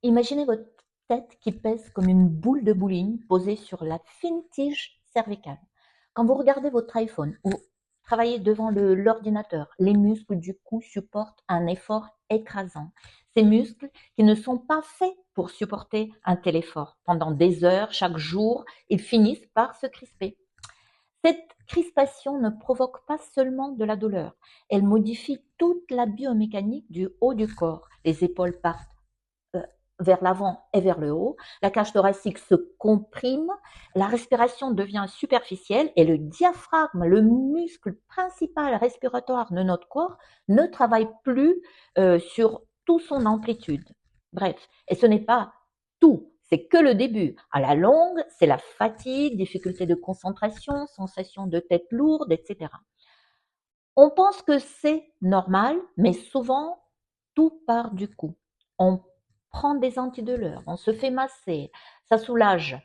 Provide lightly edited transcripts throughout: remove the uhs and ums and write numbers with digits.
Imaginez votre tête qui pèse comme une boule de bowling posée sur la fine tige cervicale. Quand vous regardez votre iPhone ou travaillez devant l'ordinateur, les muscles du cou supportent un effort écrasant. Ces muscles qui ne sont pas faits pour supporter un tel effort pendant des heures chaque jour, ils finissent par se crisper. Cette crispation ne provoque pas seulement de la douleur, elle modifie toute la biomécanique du haut du corps. Les épaules partent euh, vers l'avant et vers le haut, la cage thoracique se comprime, la respiration devient superficielle et le diaphragme, le muscle principal respiratoire de notre corps, ne travaille plus sur toute son amplitude. Bref, et ce n'est pas tout, c'est que le début. À la longue, c'est la fatigue, difficulté de concentration, sensation de tête lourde, etc. On pense que c'est normal, mais souvent, tout part du cou. On prend des antidouleurs, on se fait masser, ça soulage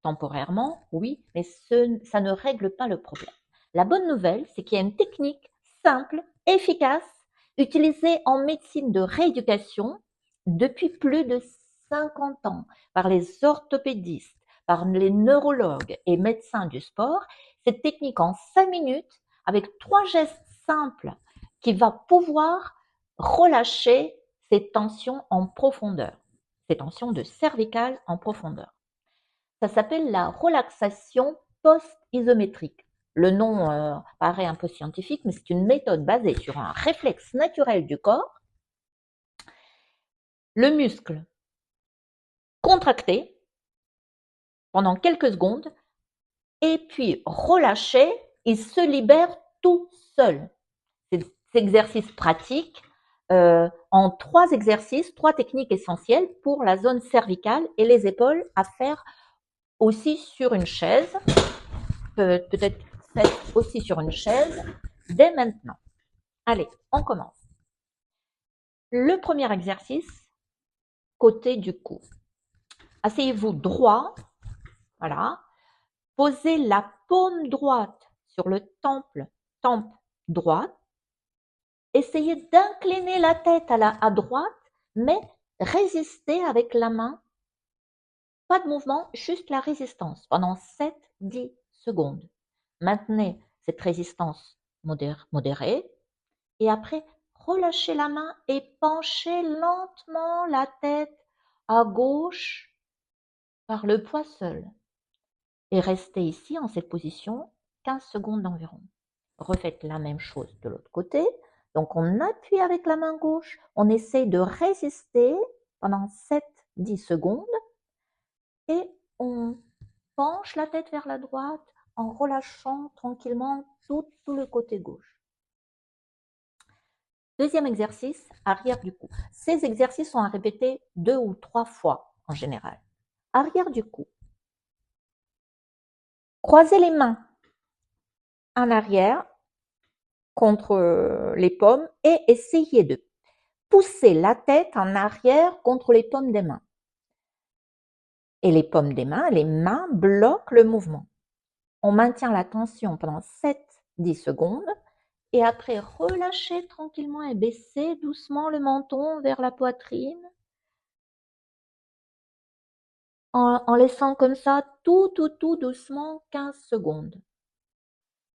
temporairement, oui, mais ça ne règle pas le problème. La bonne nouvelle, c'est qu'il y a une technique simple, efficace, utilisée en médecine de rééducation depuis plus de 50 ans par les orthopédistes, par les neurologues et médecins du sport. Cette technique en 5 minutes, avec 3 gestes simples, qui va pouvoir relâcher ces tensions en profondeur, ces tensions de cervicales en profondeur. Ça s'appelle la relaxation post-isométrique. Le nom paraît un peu scientifique, mais c'est une méthode basée sur un réflexe naturel du corps. Le muscle contracté pendant quelques secondes et puis relâché, il se libère tout seul. Ces exercices pratiques en 3 exercices, 3 techniques essentielles pour la zone cervicale et les épaules à faire aussi sur une chaise, peut-être faites aussi sur une chaise dès maintenant. Allez, on commence. Le premier exercice, côté du cou. Asseyez-vous droit, voilà. Posez la paume droite sur le temple droite. Essayez d'incliner la tête à droite, mais résistez avec la main. Pas de mouvement, juste la résistance pendant 7-10 secondes. Maintenez cette résistance modérée et après, relâchez la main et penchez lentement la tête à gauche par le poids seul. Et restez ici en cette position 15 secondes environ. Refaites la même chose de l'autre côté. Donc on appuie avec la main gauche, on essaie de résister pendant 7-10 secondes et on penche la tête vers la droite en relâchant tranquillement tout le côté gauche. Deuxième exercice, arrière du cou. Ces exercices sont à répéter 2 ou 3 fois en général. Arrière du cou. Croisez les mains en arrière contre les paumes et essayez de pousser la tête en arrière contre les paumes des mains. Et les paumes des mains, les mains bloquent le mouvement. On maintient la tension pendant 7-10 secondes et après relâchez tranquillement et baissez doucement le menton vers la poitrine en laissant comme ça tout doucement 15 secondes.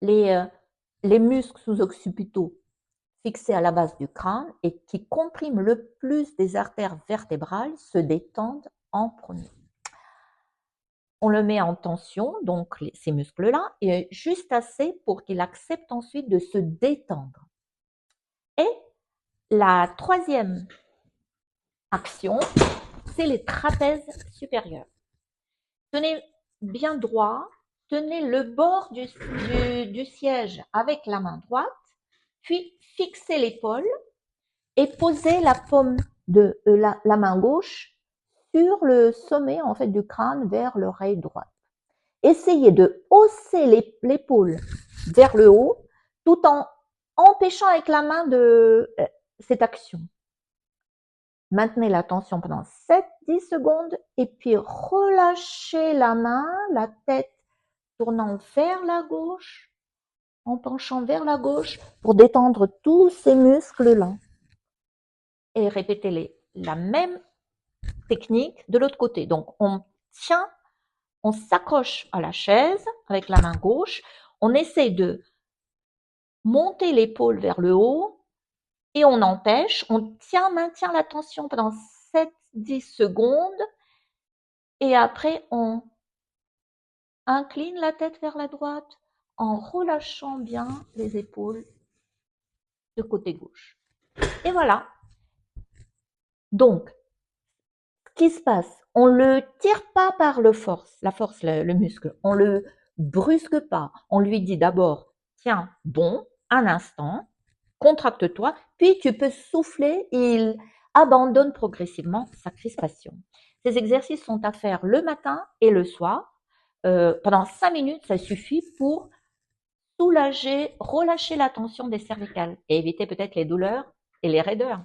Les muscles sous-occipitaux fixés à la base du crâne et qui compriment le plus des artères vertébrales se détendent en premier. On le met en tension, donc ces muscles-là, et juste assez pour qu'il accepte ensuite de se détendre. Et la troisième action, c'est les trapèzes supérieurs. Tenez bien droit, tenez le bord du siège avec la main droite, puis fixez l'épaule et posez la paume de la main gauche sur le sommet en fait du crâne vers l'oreille droite. Essayez de hausser l'épaule vers le haut tout en empêchant avec la main cette action. Maintenez la tension pendant 7-10 secondes et puis relâchez la main, la tête tournant vers la gauche, en penchant vers la gauche pour détendre tous ces muscles-là. Et répétez la même technique de l'autre côté. Donc, on tient, on s'accroche à la chaise avec la main gauche, on essaie de monter l'épaule vers le haut et on empêche, on maintient la tension pendant 7-10 secondes et après on incline la tête vers la droite en relâchant bien les épaules de côté gauche. Et voilà. Donc, ce qui se passe, on le tire pas par la force, le muscle, on le brusque pas. On lui dit d'abord, tiens, bon, un instant, contracte-toi, puis tu peux souffler, il abandonne progressivement sa crispation. Ces exercices sont à faire le matin et le soir. Pendant 5 minutes, ça suffit pour soulager, relâcher la tension des cervicales et éviter peut-être les douleurs et les raideurs.